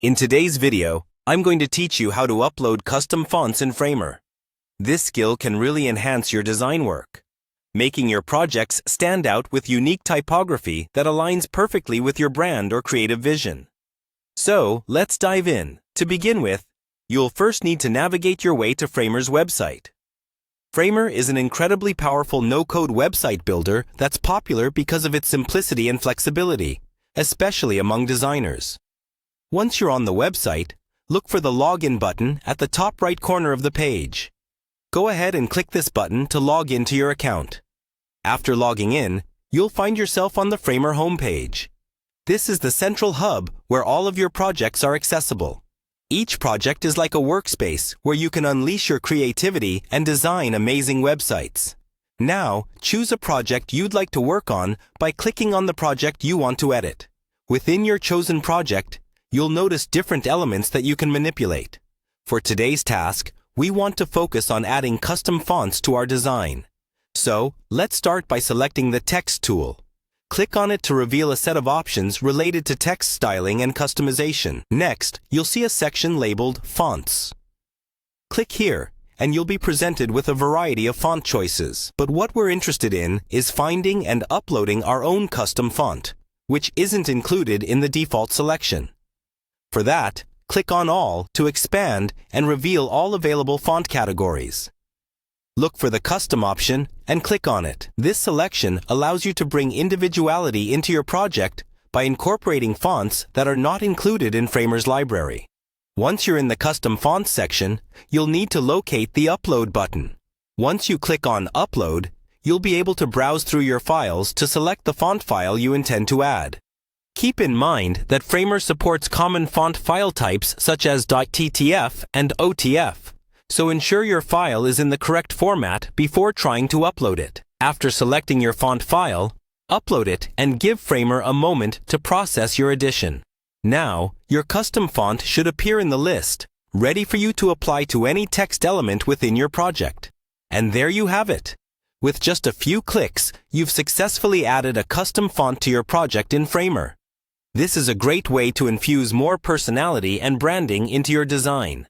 In today's video, I'm going to teach you how to upload custom fonts in Framer. This skill can really enhance your design work, making your projects stand out with unique typography that aligns perfectly with your brand or creative vision. So, let's dive in. To begin with, you'll first need to navigate your way to Framer's website. Framer is an incredibly powerful no-code website builder that's popular because of its simplicity and flexibility, especially among designers. Once you're on the website, look for the Login button at the top right corner of the page. Go ahead and click this button to log into your account. After logging in, you'll find yourself on the Framer homepage. This is the central hub where all of your projects are accessible. Each project is like a workspace where you can unleash your creativity and design amazing websites. Now, choose a project you'd like to work on by clicking on the project you want to edit. Within your chosen project, you'll notice different elements that you can manipulate. For today's task, we want to focus on adding custom fonts to our design. So, let's start by selecting the Text tool. Click on it to reveal a set of options related to text styling and customization. Next, you'll see a section labeled Fonts. Click here, and you'll be presented with a variety of font choices. But what we're interested in is finding and uploading our own custom font, which isn't included in the default selection. For that, click on All to expand and reveal all available font categories. Look for the Custom option and click on it. This selection allows you to bring individuality into your project by incorporating fonts that are not included in Framer's library. Once you're in the Custom Fonts section, you'll need to locate the Upload button. Once you click on Upload, you'll be able to browse through your files to select the font file you intend to add. Keep in mind that Framer supports common font file types such as .ttf and OTF, so ensure your file is in the correct format before trying to upload it. After selecting your font file, upload it and give Framer a moment to process your addition. Now, your custom font should appear in the list, ready for you to apply to any text element within your project. And there you have it. With just a few clicks, you've successfully added a custom font to your project in Framer. This is a great way to infuse more personality and branding into your design.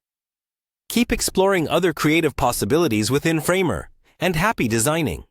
Keep exploring other creative possibilities within Framer, and happy designing!